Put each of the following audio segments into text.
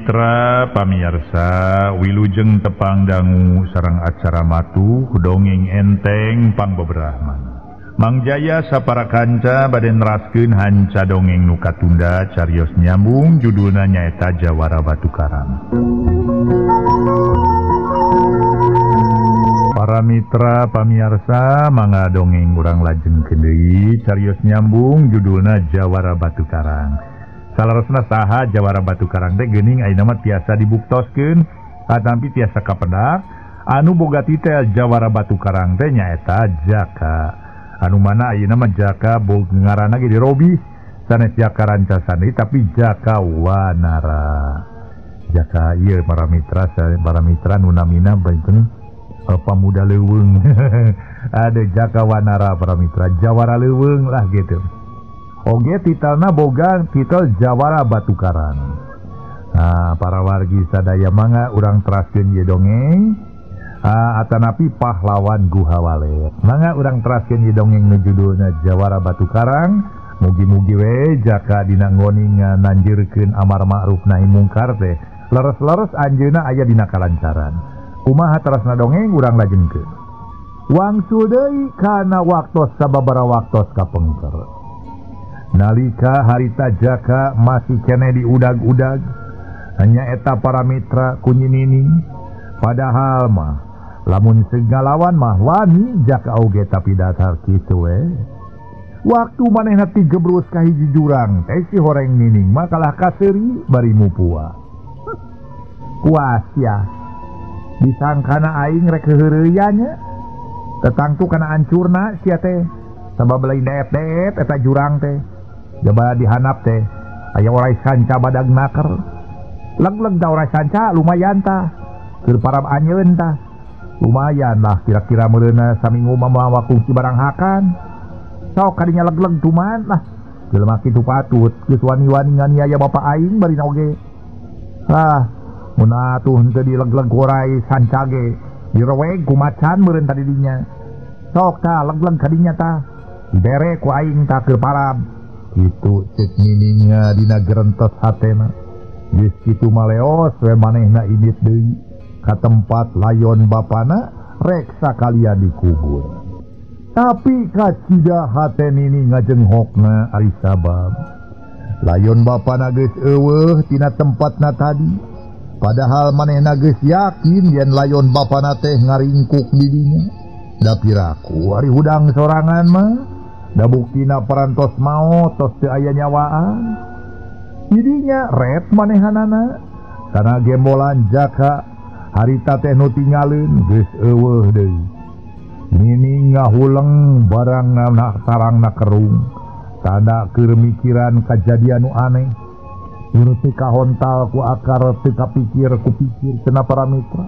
Mitra pamirsa wilujeng tepang dangu sareng acara matu dongeng enteng pangbeberahman. Mang Jaya sapara kanca bade neraskeun hanca dongeng nu katunda carios nyambung judulna nyaeta Jawara Batu Karang. Para mitra pamirsa mangga dongeng urang lajengkeun deui carios nyambung judulna Jawara Batu Karang. Salarosna saha Jawara Batu Karang teh geuning ayeuna mah tiasa dibuktoskeun atampi tiasa kapedak anu boga titel Jawara Batu Karang teh nyaeta Jaka. Anu mana ayeuna mah Jaka boga ngaranna ge dirobih sanes Jaka Rancasani tapi Jaka Wanara. Jaka ieu para mitra nu namina benten pamuda leuweung. Ada Jaka Wanara para mitra, Jawara leuweung lah gitu. Oge titelna boga titel Jawara Batu Karang. Nah, para wargi sadaya mangga urang teraskeun ieu dongeng atanapi pahlawan Guhawalet. Mangga urang teraskeun ieu dongeng nu judulna Jawara Batu Karang. Mugi-mugi we Jaka dina ngoni ngananjeurkeun amar ma'ruf nahi mungkar teh leres-leres anjeunna aya dina kalancaran. Kumaha terasna dongeng urang lajengkeun. Wangsul deui kana waktos sababaraha waktos kapengker. Nalika harita Jaka masih kene diudag-udag hanya eta para mitra kunyining padahal mah lamun segalawan mah wani Jaka oge tapi datar kitu we. Waktu manehna tigebrus ka hiji jurang teh si horeng nining mah kalah kaseuri bari mupua. Puas ya disangkana aing rek heureuyan nya tetangtu kana ancurna sia teh sabab lain deet-deet eta jurang teh. Jaba dihanap teh aya orai sanca badag naker leg-leg da orai sanca lumayan tah keur parab anyeun tah lumayan lah kira-kira meureunna saminggu mamawa kungsi barang hakan sok kadinya leg-leg tuman lah jelema kitu patut geus wani-wani nganiaya bapa aing bari oge mun atuh henteu di leg-leg orai sanca ge direweg ku macan meureun tadi dinya sok tah leg-leg kadinya tah dibere ku aing tah keur parab. Itu cek nininga dina gerentos hatena geus kitu maleos we manehna init deui ka tempat layon bapana rek sakalian dikubur. Tapi kacida hate nining ngajenghokna ari sabab layon bapana geus eueuh tina tempatna tadi padahal manehna geus yakin yen layon bapana teh ngaringkuk di dinya. Da piraku ari hudang sorangan mah da buktina parantos maot tos teu aya nyawaan didinya ret manehanana kana gembolan Jaka harita teh nu tinggalin geus eueuh deui nining ngahuleng barang sarangna kerung tanda keur mikiran kajadian nu aneh teu kahontal ku akar teu kapikir ku pikir cenah para mitra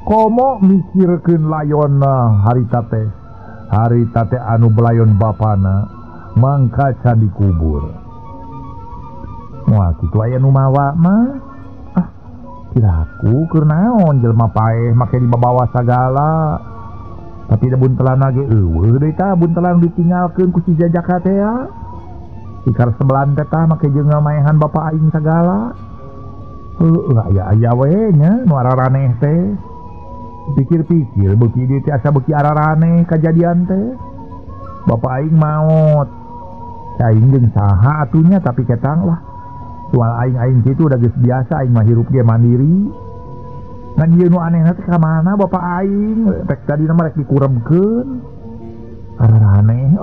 komo mikirkeun layonna harita teh harita teh anu belayon bapana mangka can dikubur. Wah kitu aya nu mawa mah kiraku keur naon jelema paeh make dibabawa sagala tapi da buntelan ge eueuh deui tah buntelan ditinggalkeun ku si Jaka teh ya sikar sebelan teh tah make jeung ngamaehan bapa aing sagala aya we nya nu araraneh teh. Pikir-pikir beuki dieu teh asa beuki araraneh kajadian teh. Bapa aing maot. Aing jeung saha atunya tapi ketang lah. Soal aing kitu udah geus biasa aing mah hirup ge mandiri. Ngan ieu nu anehna teh ka mana bapa aing rek tadina mah rek dikuremkeun. Araraneh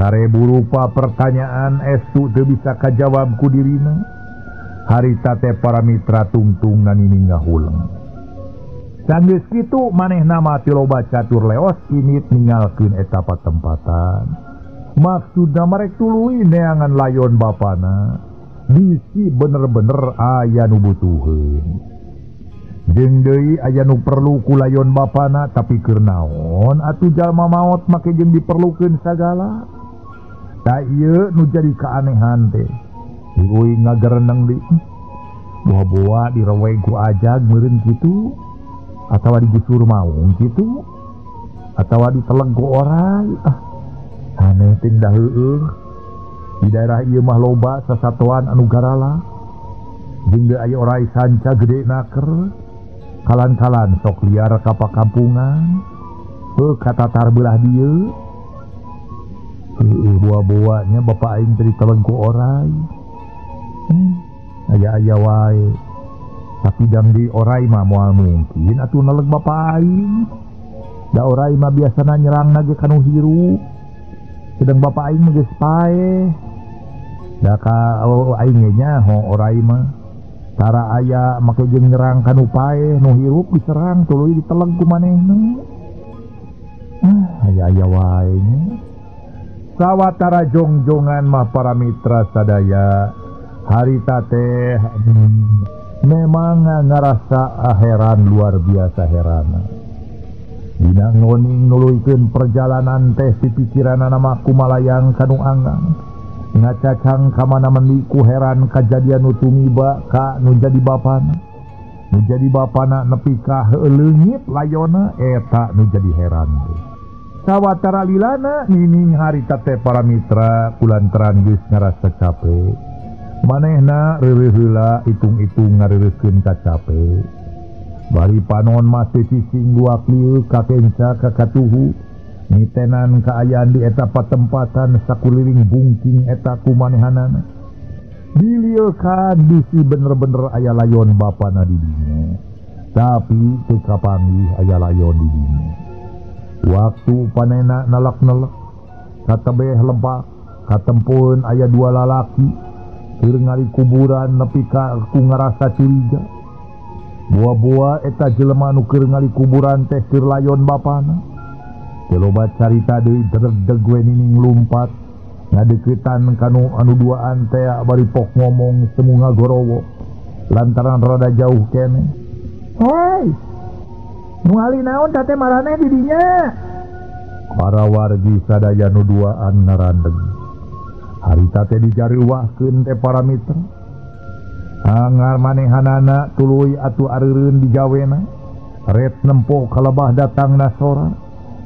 sarebu rupa pertanyaan estu teu bisa kajawab ku dirina. Harita teh para mitra tungtung nanining ngahuleng. Sanggeus kitu manehna mah tiloba catur leos init ninggalkeun eta patempatan. Maksudna marek tuluy neangan layon bapana bisi bener-bener aya nu butuheun. Jeung deui aya nu perlu ku layon bapana tapi keur naon atuh jalma maot make jeung diperlukeun sagala. Da ieu nu jadi kaanehan teh. Diuing ngagereneng deui. Boa-boa direweg ku ajag meureun kitu. Atawa digusur maung gitu atawa diteleg ku orai aneh ting da heueuh di daerah ieu mah loba sasatuan anu garala jeung aya orai sanca gede naker kalan-kalan sok liar ka pakampungan katatar belah dieu buah-buahnya bapak aing tadi teleng ku orai aya wae tapi dang di orai mah moal mungkin atuh neleg bapak aing da orai mah biasana nyerang nage kanu hirup sedang bapak aing mah geus pae da ka aing nya orai mah tara aya make jeung nyerang kanu pae nu hirup diserang tuluy diteleg ku manehna aya wae sawatara jongjongan mah para mitra sadaya harita teh memang ngarasa heran luar biasa heran dina ngoning nuluykeun perjalanan teh di pikiranna mah kumalayang kanu anggang ngacacang ka mana mendi ku heran kajadian nu tumiba ka nu jadi bapana nepi ka leungit layona eta nu jadi heran sawatara lilana nining harita teh para mitra kulantaran geus ngarasa capek manehna reureuh heula itung-itung ngareureuhkeun ka capek bari panon masih cicing luak lieu ka kenca ka katuhu nitenan kaayaan di eta patempatan sakuliling bungking eta kumanehanana dilieukan bisi bener-bener aya layon bapana di dinya tapi teu kapanggih aya layon di dinya waktu panena nalak-nelek katebeh lebak katempuheun aya dua lalaki keur ngali kuburan nepi ka ku ngarasa curiga buah-buah eta jelema nu keur ngali kuburan teh keur layon bapana teu loba carita deui deg-deg we nining lumpat ngadeuketan kanu anu duaan teh bari pok ngomong semu ngagorowo lantaran rada jauh kene hei nu ali naon teh maraneh di dinya para wargi sadaya nu duaan narandeg harita teh dijariwahkeun teh para mitra hangar manehanana tuluy atuh areureun digawena ret nempo kalebah datangna sora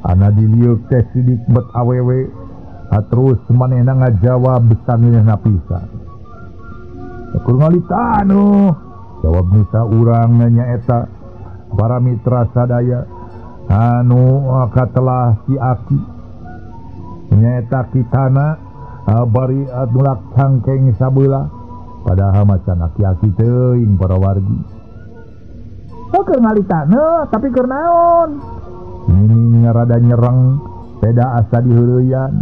ana dilieuk teh sidik bet awewe terus manehna ngajawab sangeunna pisan keur ngalita anu jawab nusa urang nyaeta para mitra sadaya anu katelah si aki nyaeta kitana bari nulak cangkeng sabeula padahal macan aki-aki teuing para wargi keur ngalitana tapi keur naon nining rada nyereng beda asa diheuleuyan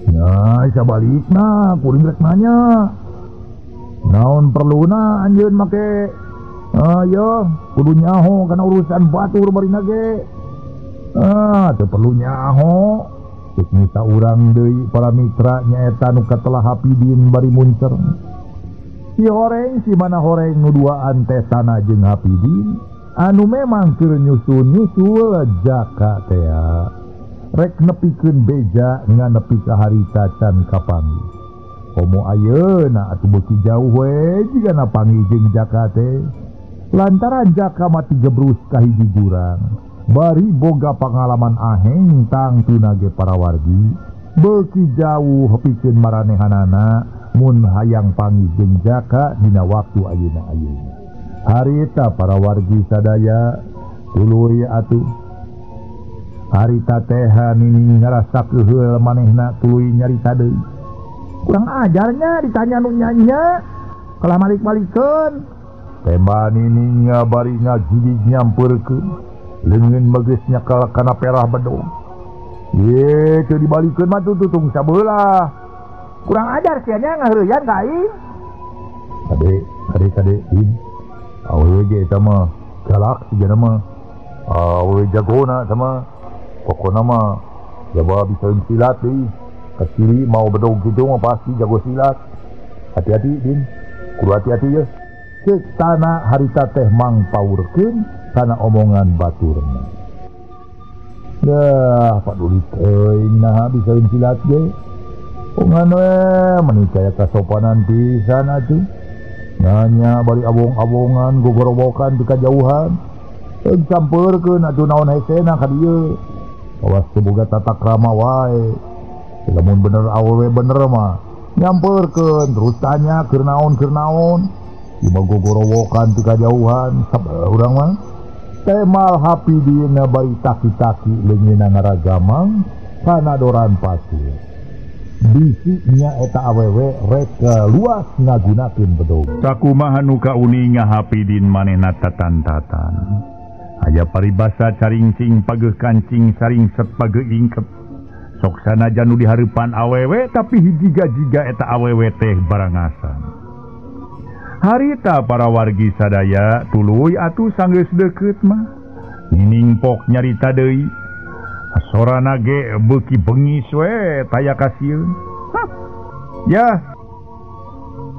nya sabalikna kuring rek nanya naon perluna anjeun make ayo kudu nyaho kana urusan batur barina ge teu perlu nyaho cek mita urang deui para mitra nyaeta nu katelah Hapidin bari muncer si horeng si mana horeng nu duaan teh Tana jeung Hapidin anu memang keur nyusul jaka teh rek nepikeun beja nganepi ka harita can kapanggih komo ayeuna atuh beuki jauh we jigana panggih jeung jaka teh lantaran jaka mati gebrus ka hiji jurang bari boga pangalaman aheng tangtuna ge para wargi beuki jauh pikeun maranehanana mun hayang panggih jeung jaka dina waktu ayeuna harita para wargi sadaya tuluy atuh harita teh nining ngarasa keheul manehna tuluy nyarita deui kurang ajarnya ditanya nu nyanya kalah malik-malikeun temba nining bari ngagidih nyampeurkeun leungeun begeus nyekel kana perah bedog ye teu dibalikeun mah tutung sabeula kurang ajar sia nya ngaheureuyan ka aing kade in awewe ge eta mah galak sigana mah awewe jagona sama pokona mah jaba bisa silat deui ka kiri mau bedog gitu mah pasti jago silat hati-hati din kudu hati-hati ya cek Tana harita teh mangpaurkeun kana omongan baturna dah paduli teuing naha bisa silat ge pongan we menikah kasopanan pisan atuh nanya bari abong-abongan gogorowokan di kajauhan campeurkeun atuh naon hesena ka dieu awas boga tata krama wae lamun bener awewe bener mah nyampeurkeun terus tanya keur naon gorowokan ti kajauhan sabar urang mah temal Hapidin bari taki-taki leungeunna ngaragamang kana doran pasir bisinya eta awewe rek luas ngagunakeun bedog sakumaha nu kauning Hapidin manehna tatan-tatan aya paribasa caringcing pageuh kancing saring set pageuh ingkep sok sanajan nu dihareupan awewe tapi hijiga-jiga eta awewe teh barangasan. Harita para wargi sadaya tuluy atuh sanggeus deukeut mah. Nining pok nyarita deui. Sorana ge beuki bengis we taya kasieun. Ya.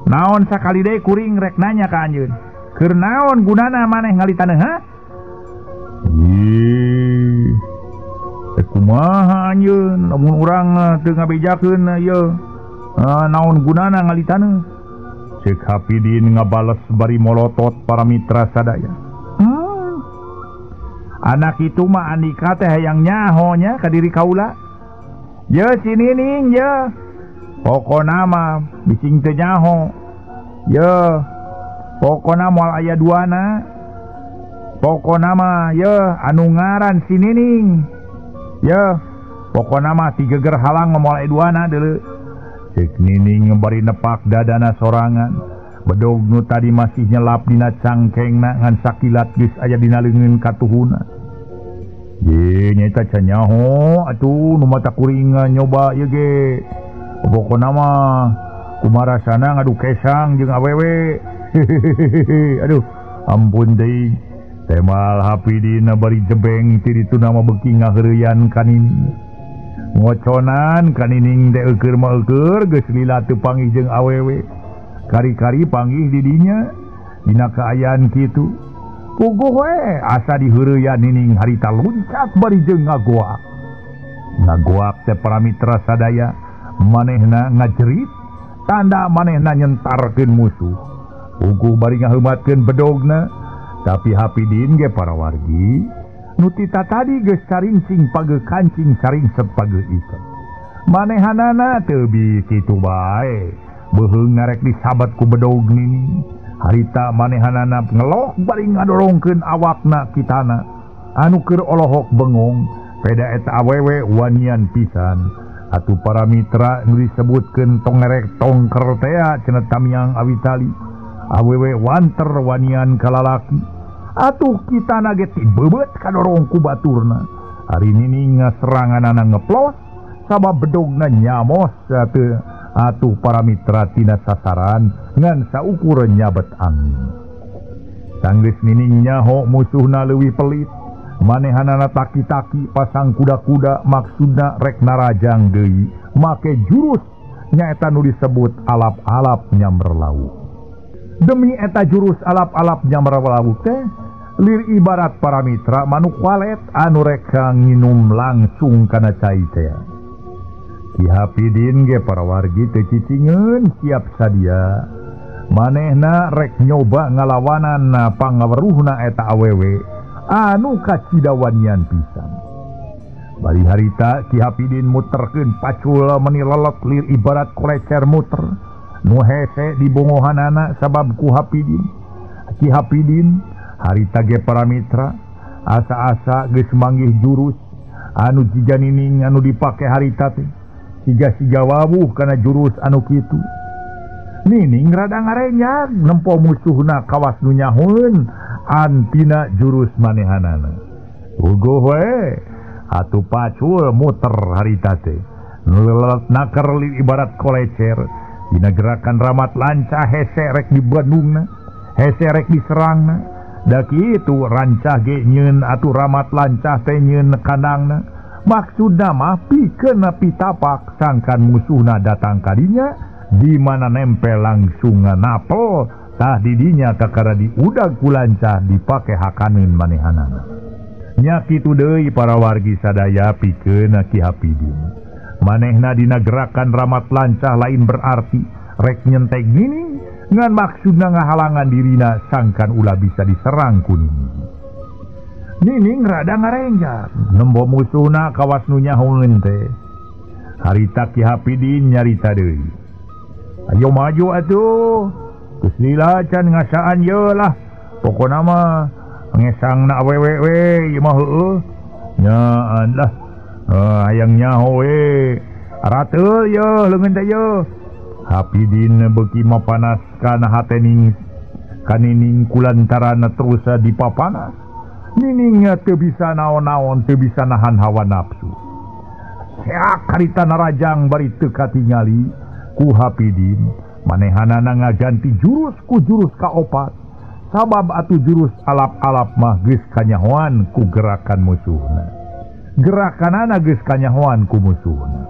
Naon sakali deui kuring rek nanya ka anjeun. Keur naon gunana maneh ngalitaneuh ha? Kumaha anjeun lamun urang teu ngabejakeun ieu naon gunana ngalitaneuh ceuk Hapidin ngabales bari molotot para mitra sadaya anak itu mah andika teh hayang nyaho nya ka diri kaula ye si Nining ye pokona mah bicing teu nyaho ye pokona moal aya duana pokona mah ye anu ngaran si Nining ya, pokona mah ti geger halang moal eduana deuleu. Ceuk Nining bari nepak dadana sorangan. Bedog nu tadi masih nyelap dina cangkengna ngan sakilat geus aya dina leungeun katuhuna. Ye nyaeta can nyaho atuh nu mata kuring nyoba ieu ge. Pokona mah kumarasana ngadu kesang jeung awewe. Aduh, ampun deui. Temal Hapidin bari jebeng ti ditu nama beuki ngaheureuyan ka Nining. Ngoconan ka Nining teh eukeur mah eukeur geus lila teu panggih jeung awewe. Kari-kari panggih di dinya dina kaayaan kitu. Puguh we asa diheureuyan Nining harita luncat bari jeung ngagoak. Ngagoak teh para mitra sadaya manehna ngajerit tanda manehna nyentarkeun musuh. Puguh bari ngaheumatkeun bedogna. Tapi Hapidin ge para wargi nu tita tadi geus carincing pageuh kancing saringset pageuh iket manehanana teu bi kitu bae beuheung ngarek disabat ku bedog Nining harita manehanana ngelok bari ngadorongkeun awakna kitana anu keur olohok bengong peda eta awewe wanian pisan atuh para mitra nu disebutkeun tong ngerek tongker teh cenah tamiang awitali awewe wanter wanian kalalaki atuh kita nage ti beubeut kadorong ku baturna hari Nining seranganana ngeplos sabab bedogna nyamos atuh para mitra tina sasaran ngan saukur nyabet angin sanggeus Nining nyaho musuhna leuwih pelit manehanana taki-taki pasang kuda-kuda maksudna rek narajang deui make jurus nyaeta nu disebut alap-alap nyamberlawu. Demi eta jurus alap-alap nyamberlawu teh lir ibarat para mitra manuk walet anu rek nginum langsung kana cai teh. Ki Hapidin ge para wargi teu cicingeun siap sadia. Manehna rek nyoba ngalawanan pangaweruhna eta awewe anu kacidawanian pisan. Bari harita Ki Hapidin muterkeun pacul meni lelot lir ibarat kolecer muter. Nu hese di bongohanana sabab ku Hapidin. Ki Hapidin harita ge para mitra asa-asa geus manggih jurus anu jiga Nining anu dipake harita teh siga-siga wawuh kana jurus anu kitu. Nining rada ngarenyag nempo musuhna kawas nu nyahoeun antina jurus manehanana. Uguh we atuh pacul muter harita teh nu lelet naker ibarat kolecer dina gerakan ramat lancah hese rek dibandungna hese rek diserangna da kitu rancah ge nyeun atuh ramat lancah teh nyeun kandangna maksudna mah pikeun pitapak sangkan musuhna datang ka dinya di mana nempel langsung napel tah di dinya kakara diudag ku lancah dipake hakaneun manehanana. Nya kitu deui para wargi sadaya pikeun Ki Hapidin. Manehna dina gerakan ramat lancah lain berarti rek nyenteg Nining ngan maksudna ngahalangan dirina sangkan ulah bisa diserang ku Nining. Nining rada ngarenjak nembo musuhna kawas nu nyahoeun teh. Harita Ki Hapidin nyarita deui. Ayo maju atuh. Geus lila can ngasaan ye lah. Pokona mah ngesangna awewe ieu mah heueuh. Nyaan lah. Hayang nyaho we. Arateul ye leungeun teh ye. Hapidin beuki mah panas kana hatening kanining kulantarana terus dipapanas. Niningnya teu bisa naon-naon, teu bisa nahan hawa nafsu. Seak harita narajang bari teu katingali ku Hapidin, manehanana ngaganti jurus ku jurus kaopat. Sabab atuh jurus alap-alap mah geus kanyahoan ku gerakan musuhna. Gerakanana geus kanyahoan ku musuhna.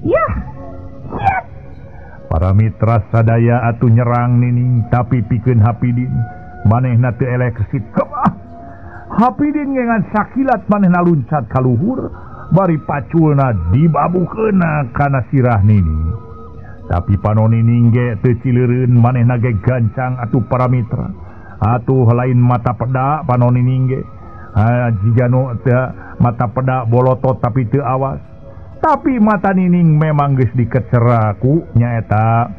Yah. Para mitra sadaya atuh nyerang nining tapi pikeun Hapidin manehna teu eleh kesit kemah. Hapidin ngengan sakilat manehna luncat ka luhur bari paculna dibabukeunna kana sirah nining. Tapi panon nining ge teu cileureun manehna ge gancang atuh para mitra. Atuh lain mata peda panon nining ge. Jiganu teu mata peda bolotot tapi teu awas. Tapi mata nining memang geus dikecera ku nyaeta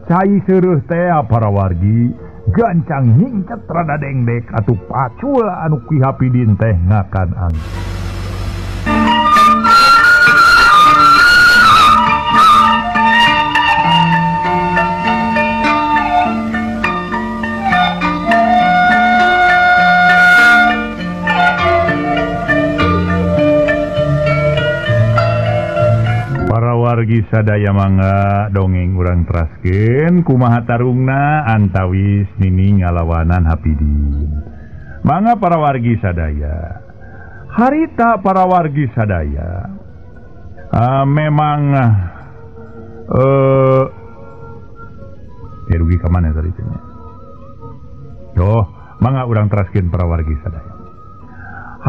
cai seureus teh para wargi gancang hingcet rada dengdek atuh pacul anu Ki Hapidin teh ngakan angin. Wargi sadaya mangga dongeng urang teraskeun kumaha tarungna antawis nining ngalawanan Hapidin. Mangga para wargi sadaya. Harita para wargi sadaya. Memang rugi ka mana tadi teh? Yo, mangga urang teraskeun para wargi sadaya.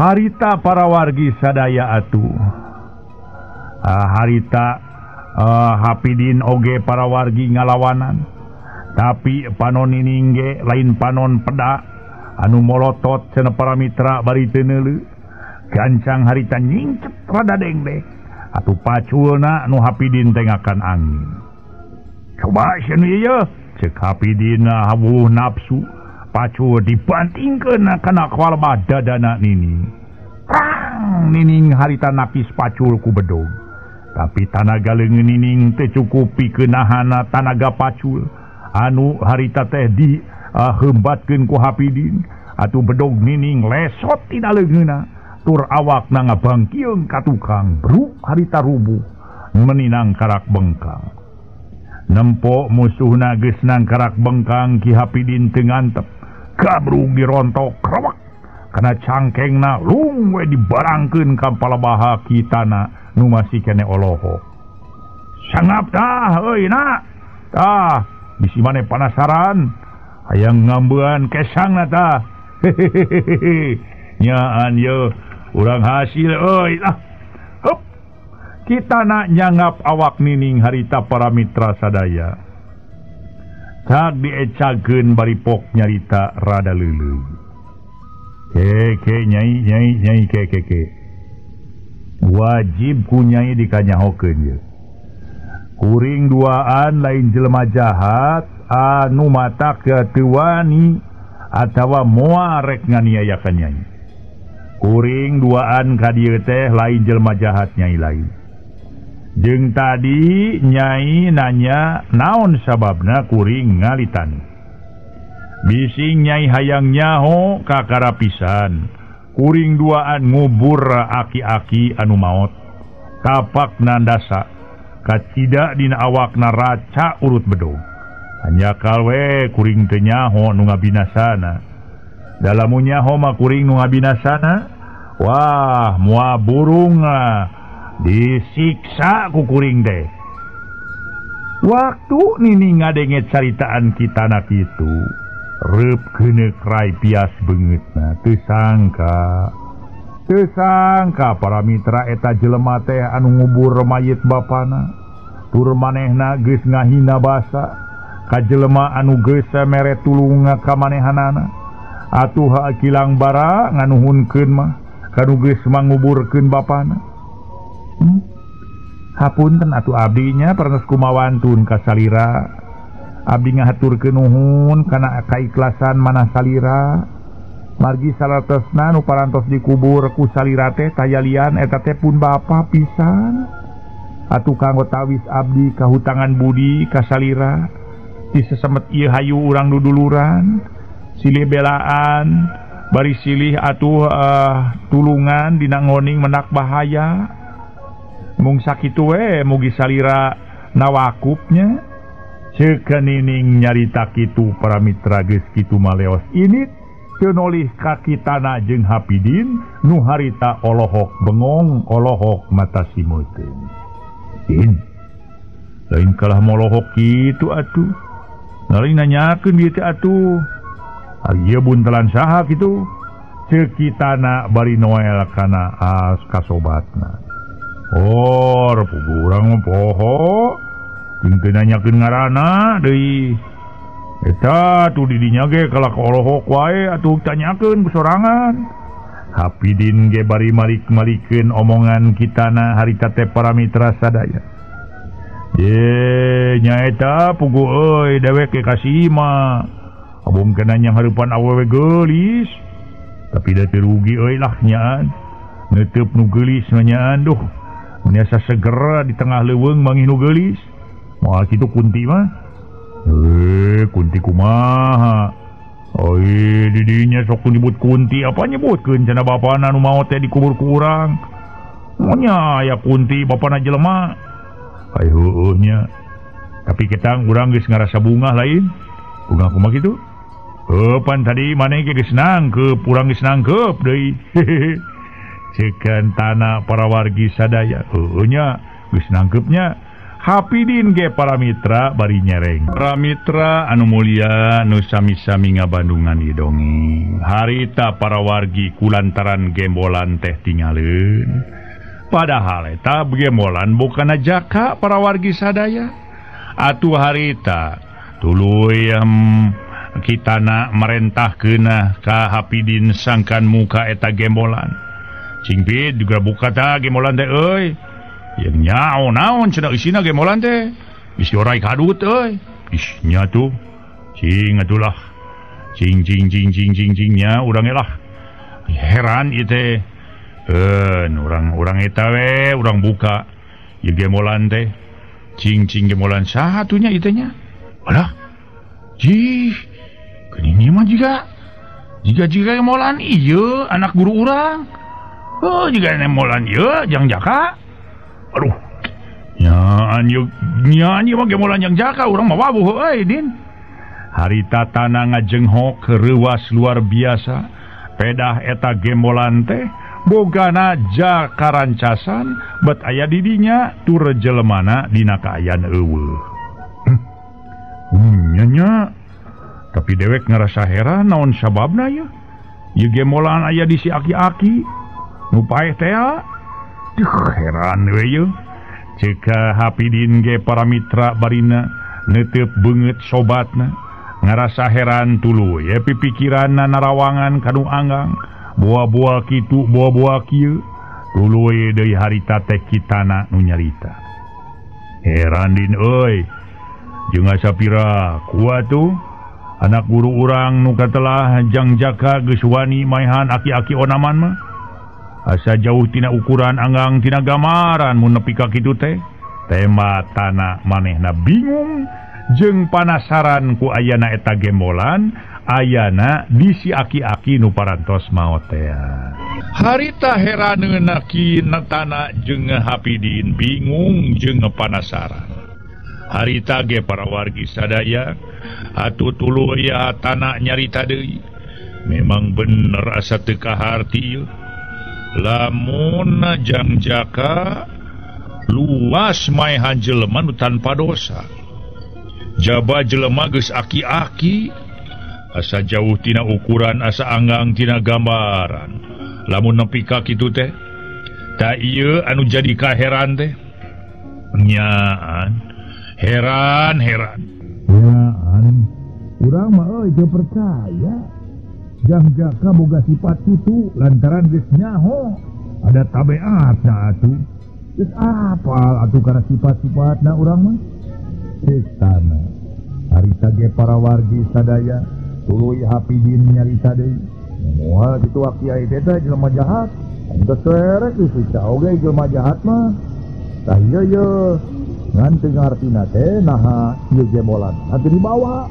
Harita para wargi sadaya atuh. Harita Hapidin oge para wargi ngalawanan. Tapi panon nining ge lain panon peda anu molotot cenah para mitra bari teu neuleuh. Gancang harita nyingcet rada dengdek atuh paculna nu Hapidin teh ngakan angin. Coba cenah ieu ceuk Hapidin habuh nafsu pacul dibantingkeun kana kalbah dadana nining. Nining harita napis pacul ku bedog. Tapi tanaga leungeun nining teh cukupi keunahana tanaga pacul anu harita teh di heumbatkeun ku Hapidin. Atuh bedog nining lesot tina leungeunna tur awakna ngabangkieung ka tukang bruk harita rubuh meninang karak bengkang. Nempo musuhna geus nang karak bengkang Ki Hapidin teu ngantep gabrug dirontok krewek kana cangkengna lung we dibarangkeun ka palabaha kitana nu masih kene olohok. Sangap tah euy na. Tah bisi maneh panasaran hayang ngambean kesangna tah. Hehehe. Nyaan ye urang hasil euy lah. Hup. Kita nak nyangap awak nining harita para mitra sadaya. Cak diecageun bari pok nyarita rada leuleuh. Ke nyai ke. Wajib ku nyai dikanyahokeun ye. Kuring duaan lain jelema jahat anu matak teu wani atawa moal rek nganiayakeun nyai. Kuring duaan ka dieu teh lain jelema jahat nyai lain. Jeung tadi nyai nanya naon sababna kuring ngalitani. Bising nyai hayang nyaho ka karapisan. Kuring duaan ngubur aki-aki anu maot kapak nandasa kacida dina awakna raca urut bedog. Hanya kalwe kuring teu nyaho nu ngabinasana. Dalamun nyaho mah kuring nu ngabinasana, wah moal burung disiksa ku kuring teh. Waktu nining ngadenge caritaan kitana kitu, reup keuneuk rai pias beungeutna teu sangka para mitra eta jelema teh anu ngubur mayit bapana tur manehna geus ngahina basa ka jelema anu geus mere tulung ka manehanana atuh kilang bara nganuhunkeun mah kanu geus manguburkeun bapana. Hapunten atuh abdinya pernes kumawantun ka salira Abdi ngahaturkeun nuhun kana kaikhlasan manah salira. Margi salatosna nu parantos dikubur ku salira teh tayalian eta teh pun bapa pisan. Atuh kanggo tawis abdi kahutangan budi ka salira. Di sesemet ieu hayu urang duduluran, silih belaan, bari silih atuh tulungan dina ngoning menak bahaya. Mung sakitu we mugi salira nawakupnya. Cekenining nyarita kitu para mitra geus kitu maleos ini teu nolih ka kitana jeung Hapidin nu harita olohok bengong olohok mata simeuteun. Din lain kalah molohok kitu atuh. Nari nanyakeun dieu teh atuh. Ari ieu buntelan saha kitu? Ceuk kitana bari Noel kana kasobatna. Oh, pugu urang mah poho. Teu nanyakeun ngaranna deui. Eta tuh didinya ge kalak olohok wae atuh tanyakeun ku sorangan. Hapidin ge bari malik-malikeun omongan kitana harita teh para mitra sadaya. Ye nyaeta pugu euy dewek ge kasima. Abung kena nyang hareupan awewe geulis. Tapi da teu rugi euy lah nyaan. Neuteub nu geulis nyaan duh. Menyasa segera di tengah leuweung mangih nu geulis. Moal kitu Kunti mah. Kunti kumaha? Oi, didinya sok nyebut Kunti apa nyebutkeun cenah bapana nu maot teh dikubur ku urang. Monya aya Kunti bapana jelema. Ai heueuh nya. Tapi kita urang geus ngarasa bungah lain. Bungah kumaha kitu? Pan tadi maneh ge geus nangkeup, urang geus nangkeup deui. Cekan tanah para wargi sadaya. Heueuh nya geus nangkeupnya. Hapidin ge para mitra bari nyereng. Para mitra anu mulia nu sami-sami ngabandungan ieu dongeng. Harita para wargi kulantaran gembolan teh tinggalin. Padahal eta gembolan bukan jaka para wargi sadaya. Atuh harita tuluy kitana merentahkeun ka Hapidin sangkan muka eta gembolan. Cingpit juga buka ta gembolan teh euy. Yang nyao naon cenah isina gembolan teh. Bisi orai kadut euy. Nya tuh. Cing atulah. Cing nya urang lah. Heran ieu teh. Urang eta we urang buka ieu gembolan teh. Cing gembolan saha atuh nya ieu teh nya? Alah. Jih. Geuning mah jiga gembolan ieu anak guru urang. Oh jiga gembolan ieu jang jaka. Aduh, nyaan mah gemolan yang jaka urang mah wabuh euy Din. Harita tanah ngajenghok reuwas luar biasa. Pedah eta gembolan teh bogana jaka rancasan bet aya didinya tur jelemana dina kaayaan eueuh. Nya. Tapi dewek ngerasa heran naon sababna ya. Ieu gembolan aya di si aki-aki. Nu paeh teh heran we ye. Ceuk Hapidin ge para mitra barina neuteub beungeut sobatna. Ngarasa heran tuluy ye pipikiranna narawangan kanu anggang. Boa-boa kitu boa-boa kieu. Tuluy deui harita teh kitana nu nyarita. Heran Din euy. Jeung sapira kuat tuh anak guru urang nu katelah jang jaka geus wani maehan aki-aki onaman mah. Asa jauh tina ukuran anggang tina gamaran mun nepi ka kitu teh. Tema tanah manehna bingung jeung panasaran ku ayana eta gembolan ayana di si aki-aki nu parantos maot teh. Harita heraneun kina tanah jeung Hapidin bingung jeung panasaran. Harita ge para wargi sadaya atuh tuluy tanah nyarita deui. Memang bener asa teu kaharti ieu. Lamun jang jaka luas maehan jelema nu tanpa dosa. Jaba jelema geus aki-aki asa jauh tina ukuran asa anggang tina gambaran. Lamun nepi ka kitu teh ta ieu anu jadi kaheran teh. Nyaan heran. Nyaan urang mah euy teu percaya. Jang jaka boga sifat itu lantaran geus nyaho ada tabeatna atuh. Geus apal atuh kana sifat-sifatna urang mah. Cek tanah harita ge para wargi sadaya tuluy Hapidin nyarita deui moal kitu kiai teh jelema jahat geus serek bisa oge jelema jahat mah tah ieu ye ngan teu ngartina teh naha ieu gembolan atuh dibawa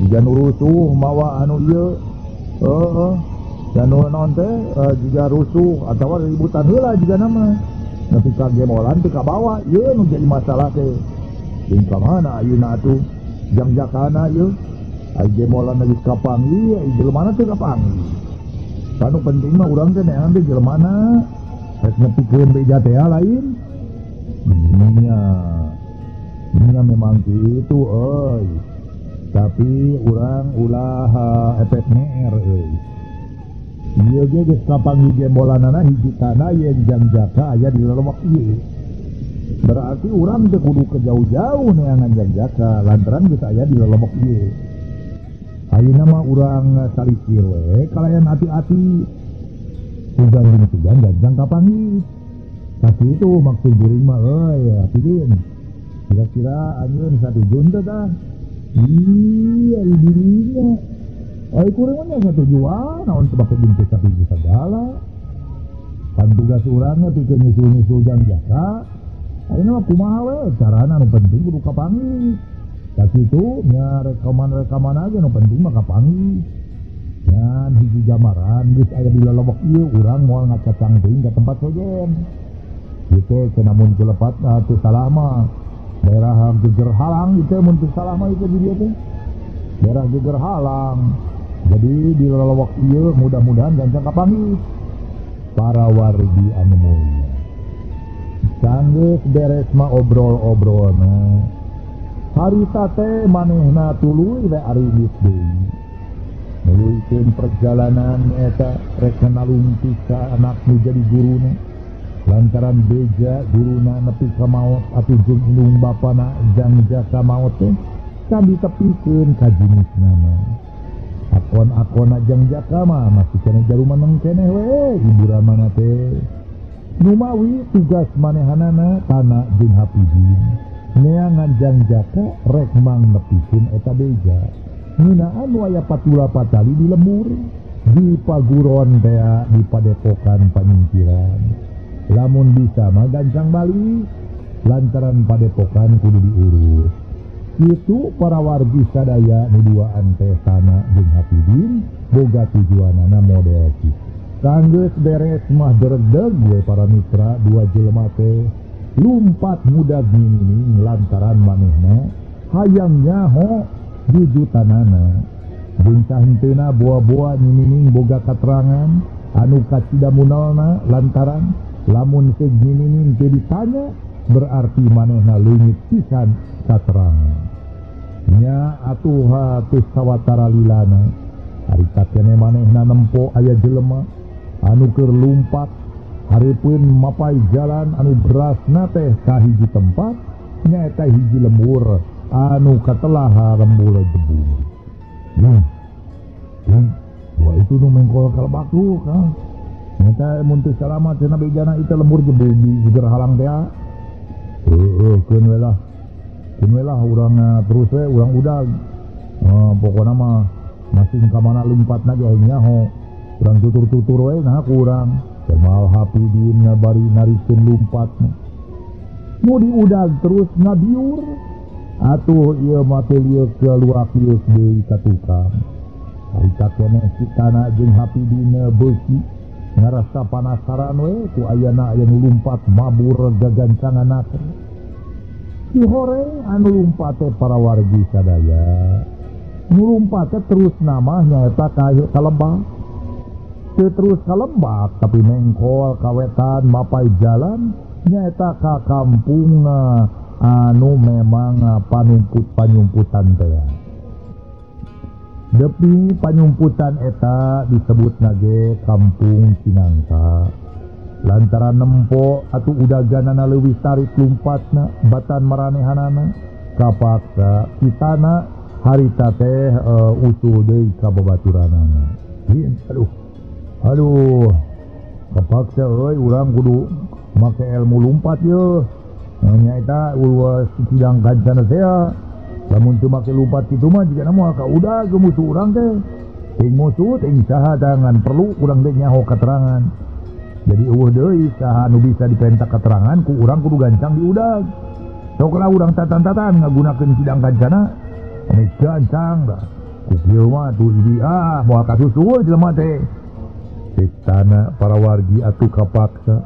jiga nu rusuh mawa anu ieu dan non teh juga rusuh atau ributan heula juga nama tapi ka gemolan teu kabawa ieu nu jadi masalah teh jeung ka mana ayeuna atuh jang-jakana ieu ai gemolan geus kapanggi ai jelemana teu kapanggi anu penting mah urang teh neangan teh jelemana rek nepikeun beja teh lain nya memang gitu euy tapi urang ulah efek neer euy ieu ge geus kapanggi gembolanana hiji tanah yen Jangjaka aya di lelewak ieu berarti urang teu kudu ke jauh-jauh neangan Jangjaka lantaran geus aya di lelewak ieu ayeuna mah urang salisir we kalayan hati-hati tugan Janjang kapanggi tapi itu maksud guring mah euy Hapidin kira-kira anjeun satujun teh tah iya dirinya ai kurang mah satujuan naon teu bake bintik satuju sagala kan tugas urangnya pikeun nyusul-nyusul Jangjaka ayeuna mah kumaha we carana anu penting kudu kapanggi da kitu nya rekaman aja nu penting mah kapanggi dan hiji jamaran geus aya di lelewek ieu urang moal ngacacang teuing ka tempat sojen kitu kenamun kelepatna teu salah mah daerah Geger Halang itu mun teu salah mah itu di dieu teh daerah Geger Halang jadi di lelewek ieu mudah-mudahan Janjang kapanggi para wargi anu mulia sanggeus beres mah obrol-obrolna harita teh manehna tuluy we ari geus deui nuluykeun perjalanan eta rek nalungtik ka anak nu jadi guruna lantaran beja guruna nepi ka maot atuh jeung indung bapana Jangjaka maot teh can ditepikeun ka jenisna mah akon-akonna Jangjaka mah masih keneh jaruman keneh we hiburan mana teh nu mawi tugas manehanana Tana jeung Hapidin neangan Jangjaka rek mang nepikeun eta beja ngeunaan waya patula patali di lembur di paguron teh di padepokan panyingkiran lamun bisa mah gancang balik lantaran padepokan kudu diurus kitu para wargi sadaya nu duaan teh Tana jeung Hapidin boga tujuanana model kitu sanggeus beres mah deregdeg we para mitra dua jelema teh lumpat mudag nyining lantaran manehna hayang nyaho jujutanana jeung sahenteuna boa-boa nyining boga katerangan anu kacidamunalna lantaran lamun seginining teu ditanya berarti manehna leungit pisan katerangan nya atuh teu sawatara lilana harita keneh manehna nempo aya jelema anu keur lumpat hareupeun mapai jalan anu berasna teh ka hiji tempat nyaeta hiji lembur anu katelaha rembul jebul wah itu nu mengkol kalebak lu Kang nyata mun teu salamat cenah bejana itu lembur jebul di Geger Halang teh keun we lah urang terus we urang udag pokona mah masih ka mana lumpatna ge nyaho urang tutur-tutur we nah ku urang Kemal Hapidin ngabari narikeun lumpatna nu diudag terus ngabiur atuh ieu mah teh lieu keluar lieu deui ka tukang harita keneh si Tana jeung Hapidin beuki ngarasa panasaran we ku ayana aya nu lumpat mabur gagancangan teh si hore anu lumpat teh para wargi sadaya nu lumpat teh terus nama nyaeta ka Lebak teu terus ka Lebak tapi mengkol kawetan mapai jalan nyaeta ka kampung anu memang panyumputan teh depi panyumputan eta disebutna ge kampung Cinangka lantaran nempo atuh udaganana leuwih tarik lumpatna batan maranehanana kapaksa kitana harita teh usul deui ka babaturanana aduh kapaksa euy urang kudu make ilmu lumpat ye nyaeta sidang kancana teh Lamun teu make lumpat kitu mah jika moal ka udah ke musuh urang teh. Ting musuh ting saha tangan perlu urang teh nyaho keterangan. Jadi eueuh deui saha nu bisa dipentak keterangan ku urang kudu gancang di udag. Sok lah urang tatan-tatan ngagunakeun sidang kancana. Anu gancang dah. Ku kieu mah tuh idi moal kasusul jelema teh. Istana para wargi atuh kapaksa.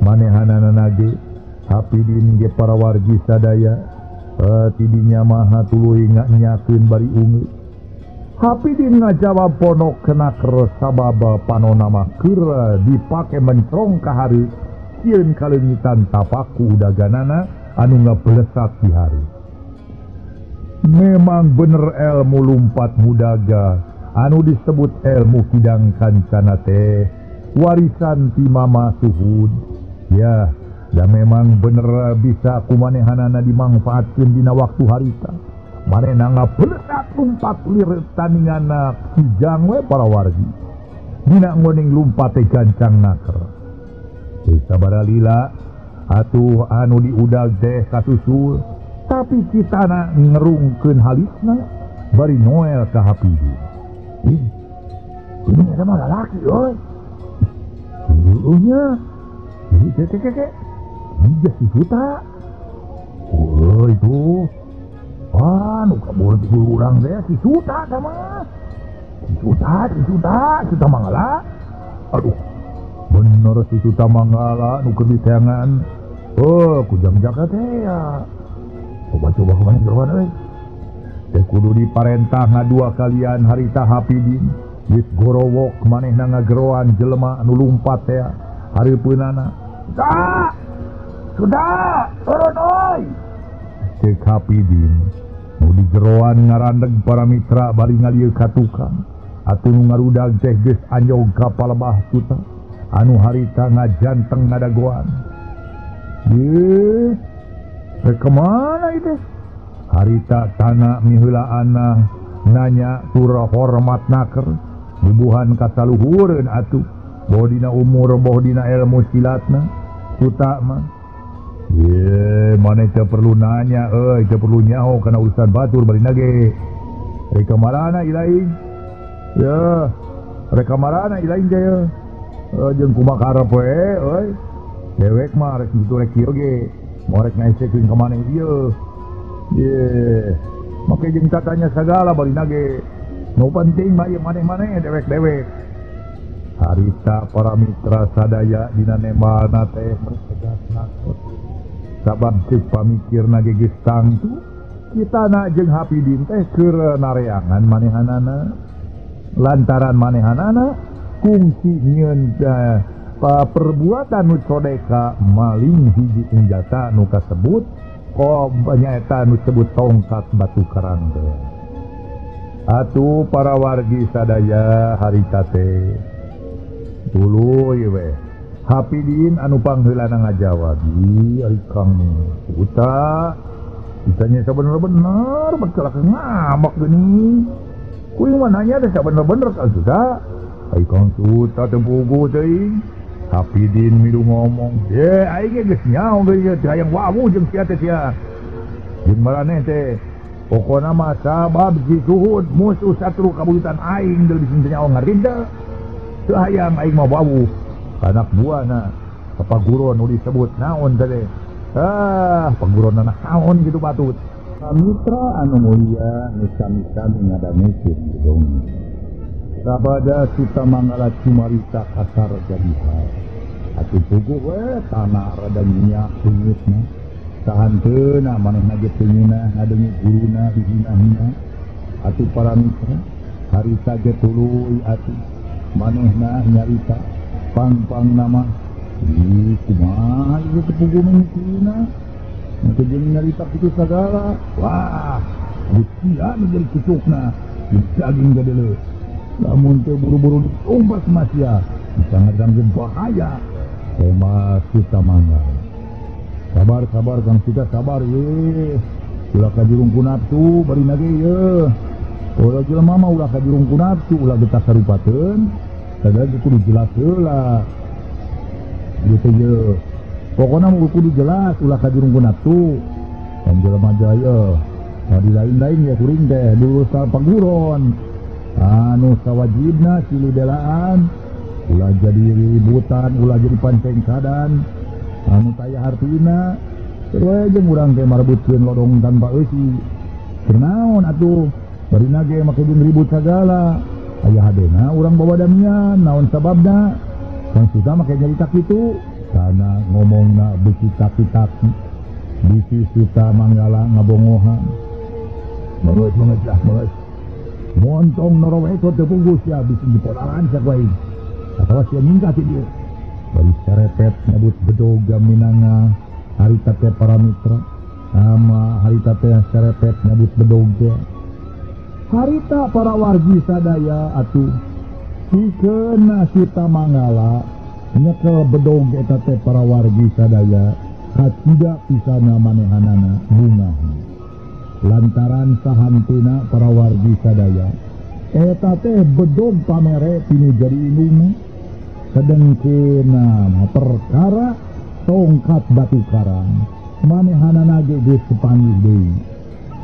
Manehanana nage hapidin ge para wargi sadaya. Tidinya maha tuluy nyakeun bari ungu. Hapidin ngajawab ponok kena ker sababa panona mah keur dipake mencrong ka hari sieun kaleungitan tapaku udaganana anu ngablesat di hari. Memang bener ilmu lumpat mudaga anu disebut ilmu kidang kancana teh warisan ti Mama Suhud. Ya, dan memang bener bisa kumanehanana dimanfaatkeun dina waktu harita. Manehna ngabelesat lumpat lir tandingana kijang we para wargi. Dina ngoning lumpat teh gancang naker. Teu sabaraha lila atuh anu diudag teh kasusul, tapi kitana ngerungkeun halisna bari noel ka Hapidin. Ini sama lalaki euy. Eueuhnya. Keke. Iya si Suta. Oh itu. Nu kabur di urang teh si Suta sama. Si Suta Manggala. Aduh. Bener si Suta Manggala nu keur diteangan. Kujang jaga teh ya. Coba kemana jeroan euy. Teh kudu diparentah ngadua kalian harita Hapidin. Geus gorowok manehna ngageroan jelema anu lumpat teh hareupeunana. Sudah, turun oi. Cek Hapidin nu digeroan ngarandeg para mitra bari ngalieu ka tukang. Atuh nu ngarudag teh geus anjog ka palebah Suta anu harita ngajanteng ngadagoan. Ye, kemana itu? Harita tana miheulaanna nanya surah hormat naker bubuhan kasaluhureun atuh boh dina umur boh dina ilmu silatna Suta mah. Ye, maneh teu perlu nanya teu perlu nyaho kana urusan batur bari nage. Reka marana ilaing? Ya, reka marana ilaing jaya. Jeung kumaha karep we euy. Dewek mah rek kitu rek kieu ge. Mau rek ngaesekeun ka maneh ieu. Ye, make jeung tatanya sagala bari nage. Nu penting mah ieu maneh-maneh dewek-dewek. Harita para mitra sadaya dina nembalna teh mertegas nakot. Sabab ceuk pamikirna ge geus tangtu, kitana jeung Hapidin teh keur nareangan manehanana. Lantaran manehanana kungsi nyieun perbuatan nu codeka maling hiji senjata nu kasebut nyaeta nu disebut tongkat batu karang teh. Atuh para wargi sadaya harita teh tuluy we Hapidin anu pangheulana ngajawab, "Ari Kang Suta, ditanya sabener-bener betul ngamak geuning. Kuing mah nanya teh sabener-bener Kang Suta. Ari Kang Suta teu puguh teuing." Hapidin milu ngomong, "Ye, aing ge geus nyaho geus teh hayang wawu jeung sia teh sia. Jeung maraneh teh pokona mah sabab si Suhud musuh satru kabuyutan aing deui bisa nyaho ngarinda. Teu hayang aing mah wawu anak buahna paguron nu disebut naon teh. Paguron naon gitu batut." Mitra anu mulia nu sami-sami ngadangukeun gedong. Sabada Suta Manggala cumarita kasar jadi hal. Atuh puguh we tanah rada minyak peungitna. Sahanteuna manehna ge teu ngeunah ngadengu guruna dihina-hina. Atuh para mitra harita ge tuluy atuh manehna nyarita pang nama kumaha ieu teh puguh mengkina. Nanti jeung nyarita kitu sagala. Wah, bucian jadi kucukna. Daging gadele. Lamun teu buru-buru diumpas masia, bisa ngadangkeun bahaya. Tema Suta Manggala. Sabar Kang Suta sabar ye. Ulah ka jurungku nafsu bari nage ye. Ulah jelema mah ulah ka jurungku nafsu ulah getah sarupateun. Sadaya kudu jelas heula. Gitu ye. Pokona mah kudu jelas ulah ka jurungku nafsu. Dan jelema jaya di lain-lain ya kuring teh dulu paguron anu sawajibna siludelaan ulah jadi ributan ulah jadi pancengkadan anu taya hartina terus jeung urang teh marebutkeun lodong tanpa eusi kenaon atuh barina ge make ribut sagala aya hadena urang bawa damian naon sababna kan sudah make nyarita kitu kana ngomongna beuki taki-taki bisi Suta Manggala ngabongohan menurut montong noroweto tepunggus ya bisa dipodalan sakwai atau sia mingga ti dieu bari serepet nyebut bedoga minanga harita teh para mitra sama harita teh serepet nyebut bedoga harita para wargi sadaya atuh pikeun Suta Manggala nyekel bedoga eta teh para wargi sadaya tidak pisana manehanana bungahan lantaran sahantina para wargi sadaya eta teh bedog pamere tinu jadi ilmu sedengkeuna perkara tongkat batu karang manehanana ge geus kepanggih deui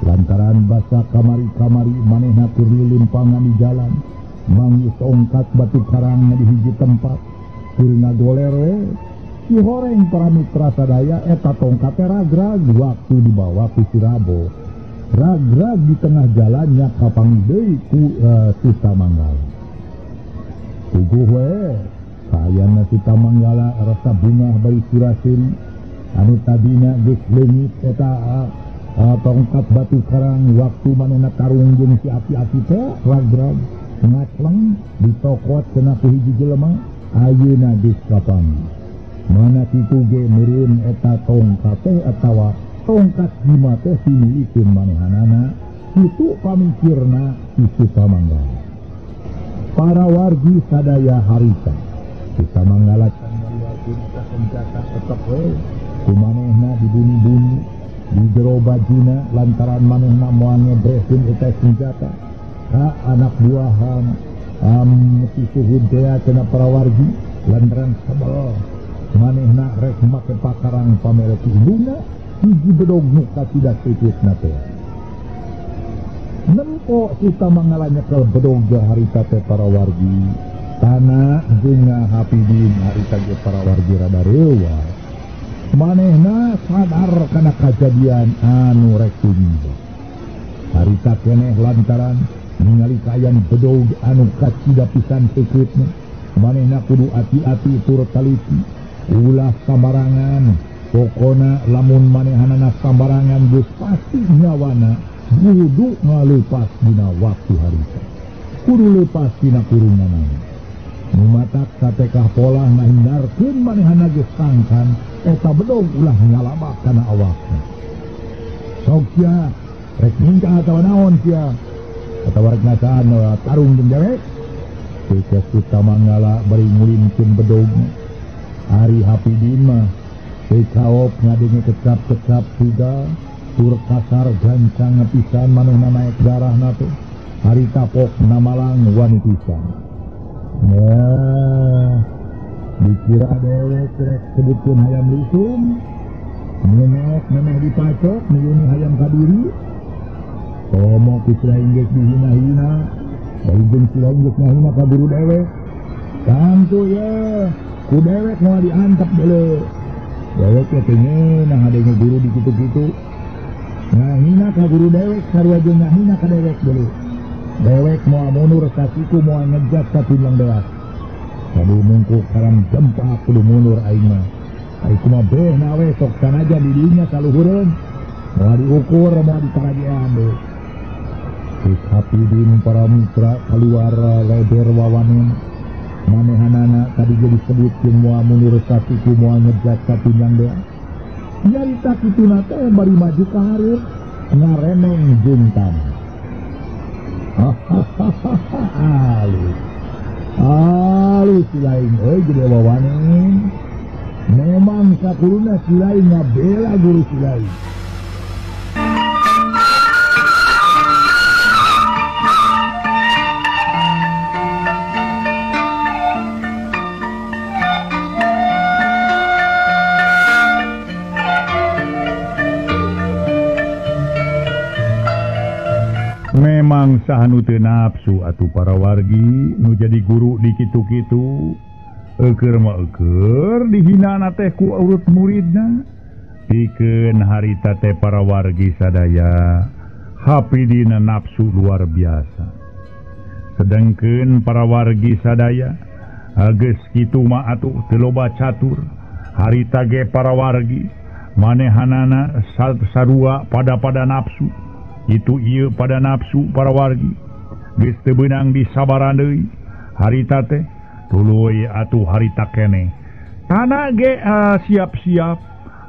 lantaran basa kamari-kamari manehna keur limpangan di jalan manggih tongkat batu karang di hiji tempat keur ngagoler we si horeng para mitra sadaya eta tongkat ragrag waktu dibawa ku si Rabo ragrag di tengah jalannya kapanggih deui ku Suta Manggala tuguh we sayana Suta Manggala rasa bunga bari surasin anu tadina geus leungit eta tongkat batu karang waktu manehna tarung jeung si api-api teh ragrag ngacleng ditokot cenah ku hiji jelema ayeuna geus kapanggih mana kitu ge meureun eta tongkat teh atawa tongkat hima teh similikeun manehanana kitu pamikirna si Suta Manggala para wargi sadaya harita Suta Manggala can ngaliwatkeun eta senjata tetep we ku manehna dibuni-buni di jero bajuna lantaran manehna moal ngebreskeun eta senjata ka anak buahan si Suhud teh cenah para wargi lantaran sabel manehna rek make pakarang pamere ti indungna hiji bedog nu kasidak tititna teh nempo Suta Manggala nyekel bedog harita teh para wargi tanah jeung hapidin harita ge para wargi rada reuah manehna sadar kana kajadian anu rek tumindak harita keneh lantaran ningali kayan bedog anu kasidak pisan tititna manehna kudu ati-ati tur taliti ulah sambarangan pokona lamun manehanana sambarangan geus pasti nyawana kudu ngalepas dina waktu harita kudu lepas dina kurunganana nu matak satekah pola ngahindarkeun manehana geus sangkan eta bedog ulah nyalabak kana awakna sok sia rek mingka atawa naon sia atawa rek ngasaan tarung jeung dewek teh Suta Manggala bari ngulimkeun bedogna Ari hapidin mah kaop ngadenge kecap-kecap juga tur kasar gancang ngepisan manehna naik darahna teh hari tapok namalang wani pisan dikira dewek rek sebutkeun hayam lisum nyenek memeh dipacok nyuni hayam kadiri komo kisrain geus dihina-hina bari jeung sirain geus ngahina kaburu dewek tantu ya ku dewek mau diantap dulu dewek ya pengen nah adanya guru di gitu-gitu ngahina ka guru dewek sarua jeung ngahina ka dewek dulu dewek mau mundur sakiku mau ngejat ka timbang dewas kudu mungkuk karang jempa kudu mundur aing mah aing mah beh nawe sok sanaja di dinya kaluhureun mau diukur mau ditarajean deui hapidin para mitra keluar leber wawanin manehanana tadi jadi sebut semua mundur sakiku mau ngejat ka timbang dewas nyarita kituna teh bari maju ka hareup ngaremeng juntan halus silain gede wawanin memang sakuruna silain ngabela guru silain saha nu teu nafsu atuh para wargi nu jadi guru di kitu-kitu eukeur mah eukeur dihinana teh ku urut muridna pikeun harita teh para wargi sadaya hapidina nafsu luar biasa sedengkeun para wargi sadaya geus kitu mah atuh teu loba catur harita ge para wargi manehanana sarua pada nafsu itu ieu pada nafsu para wargi geus teu beunang disabaran deui harita teh tuluy atuh harita keneh tana ge siap-siap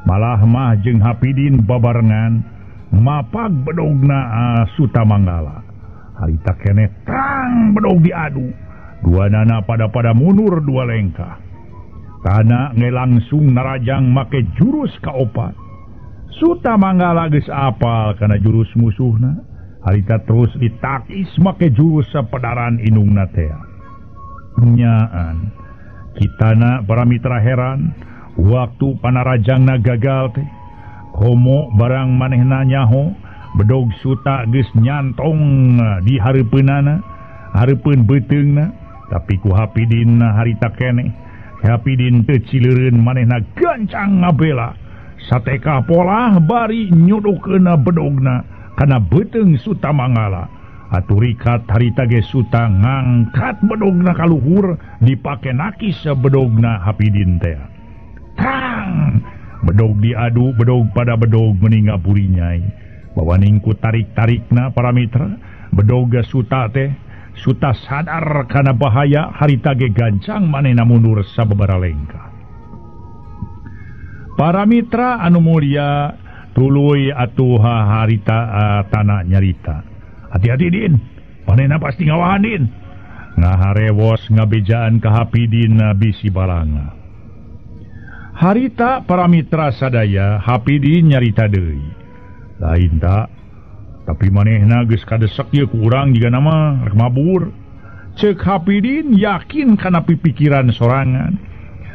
malah mah jeung Hapidin babarengan mapag bedogna Suta Manggala harita keneh tang bedog diadu duanana pada mundur dua lengkah tana ngelangsung narajang make jurus kaopat Suta Manggala geus apal kana jurus musuhna harita terus ditakis make jurus sapedaran indungna teh nyaan kitana para mitra heran waktu panarajangna gagal teh komo barang manehna nyaho bedog Suta geus nyantong di hareupeunana hareupeun beuteungna tapi ku Hapidin harita keneh Hapidin teu cileureun manehna gancang ngabela sateka pola bari nyudukeun bedogna kana beuteung Suta Manggala atuh rikat harita ge Suta ngangkat bedogna ka luhur dipake nakis bedogna Hapidin teh tang bedog diadu bedog pada bedog meninggal buri nyai bawaning ku tarik-tarikna para mitra bedog Suta teh Suta sadar kana bahaya harita ge gancang manehna mundur sababaraha lengkah para mitra anu mulia tuluy atuh harita tanah nyarita hati-hati Din manehna pasti ngawahan Din ngaharewos ngabejaan ka Hapidin bisi balanga harita para mitra sadaya Hapidin nyarita deui lain tak tapi manehna geus kadesek ieu ku urang jiga nama rek mabur ceuk Hapidin yakin kana pipikiran sorangan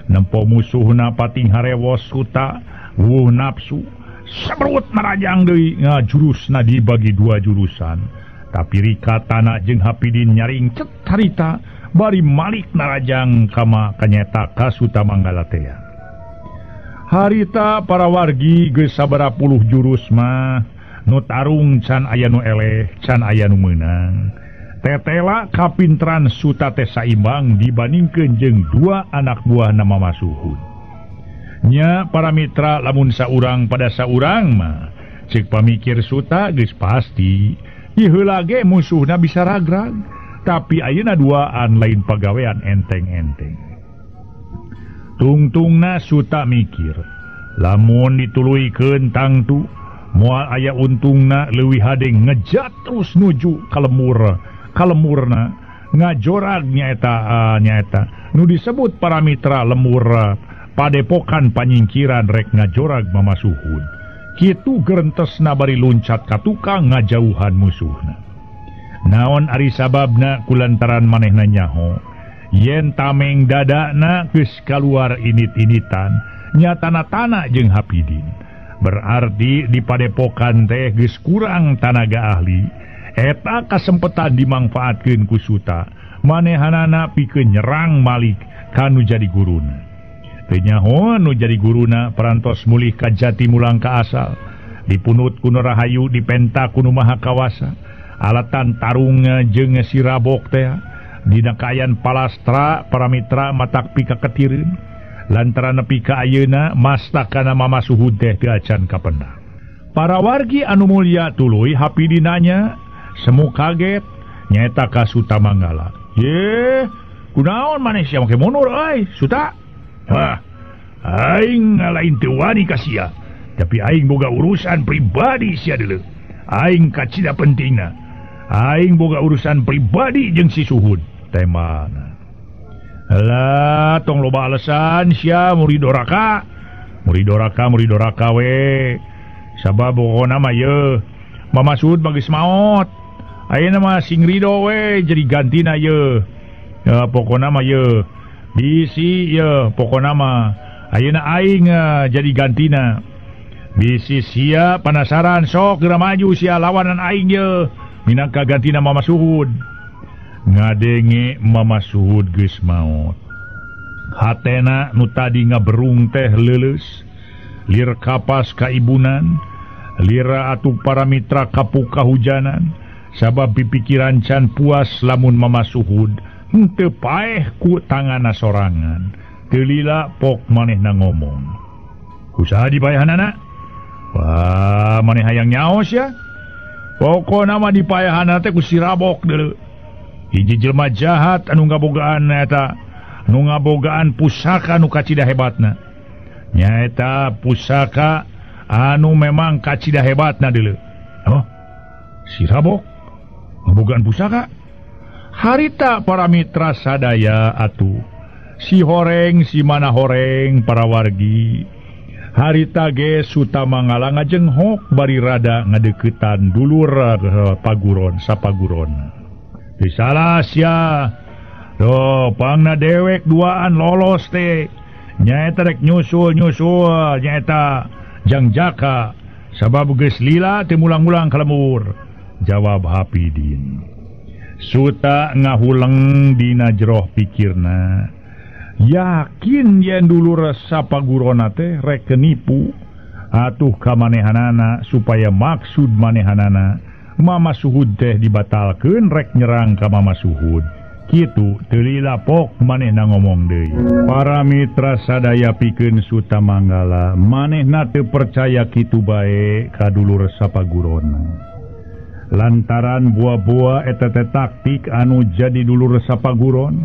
nempo musuhna pating harewos Suta wuh nafsu sabrut narajang deui ngajurusna dibagi dua jurusan tapi rikatana jeung Hapidin nyaring cet harita bari malik narajang kama kanyeta ka Suta Manggala teh harita para wargi geus sabaraha puluh jurus mah nu tarung can aya nu eleh can aya nu meunang tetela kapinteran Suta teh saimbang dibandingkeun jeung dua anak buah nama Masuhun nya para mitra lamun saurang pada saurang mah ceuk pamikir Suta geus pasti ieu heula ge musuhna bisa ragrag tapi ayeuna duaan lain pagawean enteng-enteng tungtungna Suta mikir lamun dituluykeun tangtu moal aya untungna leuwih hade ngejat terus nuju kalemurna ngajorag nyaeta nu disebut para mitra lemur padepokan panyingkiran rek ngajorag mamasuhun kitu gerentesna bari luncat ka tukang ngajauhan musuhna naon ari sababna kulantaran manehna nyaho yen tameng dadana geus kaluar init-initan nyatana tanah jeung Hapidin berarti di padepokan teh geus kurang tanaga ahli eta kasempetan dimanfaatkeun ku Suta manehanana pikeun nyerang malik kanu jadi guruna teu nyaho nu jadi guruna parantos mulih ka jati mulang ka asal dipunut ku Rahayu dipenta ku Maha Kawasa alatan tarung jeung sirabok teh dina kayan palastra para mitra matak pika ketireun lantaran nepi ka ayeuna mastakana mamasuhun teh teu acan kapenda para wargi anu mulia tuluy Hapidinanya semu kaget nyaeta ka Suta Manggala ye kunaon maneh sia make mundur euy Suta wah aing ngalain teu wani ka sia tapi aing boga urusan pribadi sia deuleu aing kacida pentingna aing boga urusan pribadi jeung si Suhun teh mana alah tong loba alasan sia muridoraka we sabab pokona mah ye Mamasud magis maot ayeuna mah sing ridho we jadi gantina ye ya pokona mah ye bisi ye pokona mah ayeuna aing jadi gantina bisi sia penasaran sok geura maju sia lawanan aing ye minangka gantina Mama Suhud. Ngadenge Mama Suhud geus maot. Hatena nu tadi ngaberung teh leuleus, lir kapas kaibunan, lira atuh para mitra kapuka hujanan, sabab pipikiran can puas lamun Mama Suhud henteu paeh ku tangana sorangan. Teu lila pok manehna ngomong. Kusaha dipaehanana? Wah, maneh hayang nyaos ya. Pokona mah dipaehanana teh ku si Rabok deuleu. Hiji jelema jahat anu ngabogaan eta, nu ngabogaan pusaka nu kacida hebatna. Nyaeta pusaka anu memang kacida hebatna deuleu. Oh, si Rabok ngabogaan pusaka? Harita para mitra sadaya atuh. Si Horeng, si Mana Horeng, para wargi. Harita ge Sutamangala ngajenghok bari rada ngadeukeutan dulur paguron sapaguron. Disalah sia. Tuh, pangna dewek duaan lolos teh. Nyaeta rek nyusul nyaeta Jangjaka. Sabab geus lila teu mulang-mulang ka lembur. Jawab Hapidin. Suta ngahuleng dina jeroh pikirna. Yakin yen dulur sapagurona teh rek nipu atuh ka manehanana supaya maksud manehanana Mama Suhud teh dibatalkeun rek nyerang ka Mama Suhud. Kitu teu lila pok manehna ngomong deui. Para mitra sadaya pikeun Sutamangala, manehna teu percaya kitu bae ka dulur sapagurona. Lantaran buah-buah eta teh taktik anu jadi dulur sapaguron,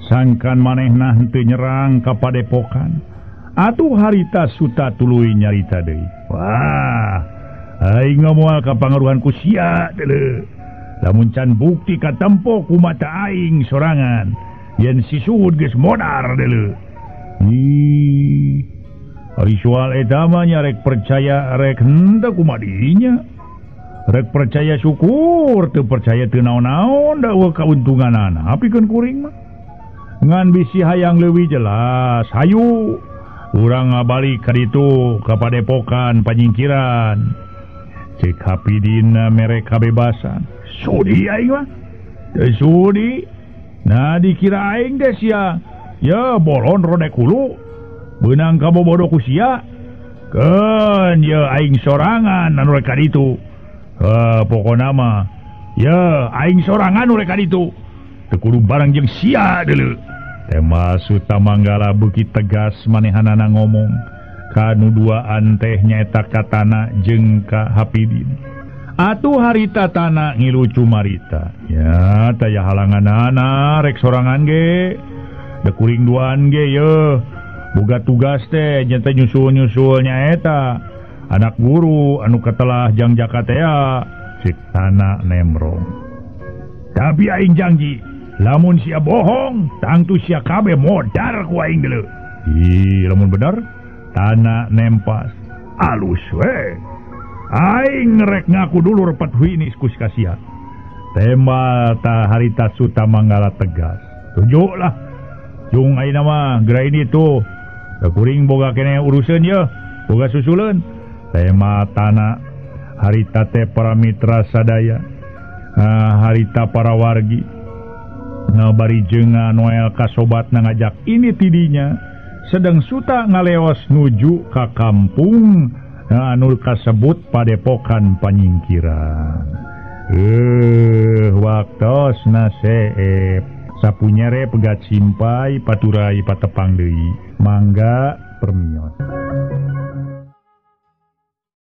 sangkan manehna henteu nyerang ka padepokan. Atuh harita Suta tuluy nyarita deui. Wah, aing moal ka pangaruhan ku sia deuleu. Lamun can bukti katempo ku mata aing sorangan, yen si Suhud geus modar deuleu. Ari soal eta mah rek percaya rek henteu kumaha dinya. Rek percaya syukur, teu percaya teu naon-naon da kauntunganana. Apikeun kuring mah. Ngan bisi hayang leuwih jelas, hayu urang ngabalik ka ditu ka padepokan panyingkiran. Cek Hapidina mere kabebasan. Sudi aing mah. Teu sudi. Nah dikira aing teh sia. Ya bolon rodek hulu. Beunang kabobodo ku sia. Keun ya aing sorangan anu rek ka ditu. Pokona mah ya aing sorangan anu rek ka ditu. Teu kudu bareng jeung sia deuleu. Tema Sutamangala beuki tegas manehanana ngomong. Kanu duaan teh nyaeta katana jeung ka Hapidin. Atuh harita tana ngilucu marita. Ya taya halanganana rek sorangan ge. Da kuring duaan ge ye. Boga tugas teh nya teh nyusul-nyusul nyaeta anak guru anu katelah Jangjaka teh cik tana nemrong. Tapi aing janji, lamun sia bohong, tangtu sia kabeh modar ku aing deuleu. Lamun bener, tana nempas. Alus we. Aing rek ngaku dulu repet winis kus kasia. Tembal ta harita Sutamangala tegas. Tujuk lah. Jung aina mah gerai ini tuh. Da kuring boga kene uruseun ye, boga susuleun. Tema tanah harita teh para mitra sadaya. Harita para wargi. Bari jenga Noel kasobatna ngajak ini tidinya. Sedang Suta ngaleos nuju ka kampung anu kasebut padepokan panyingkiran. Waktosna seep. Sapunyere pegat simpai paturai patepang deui. Mangga permios.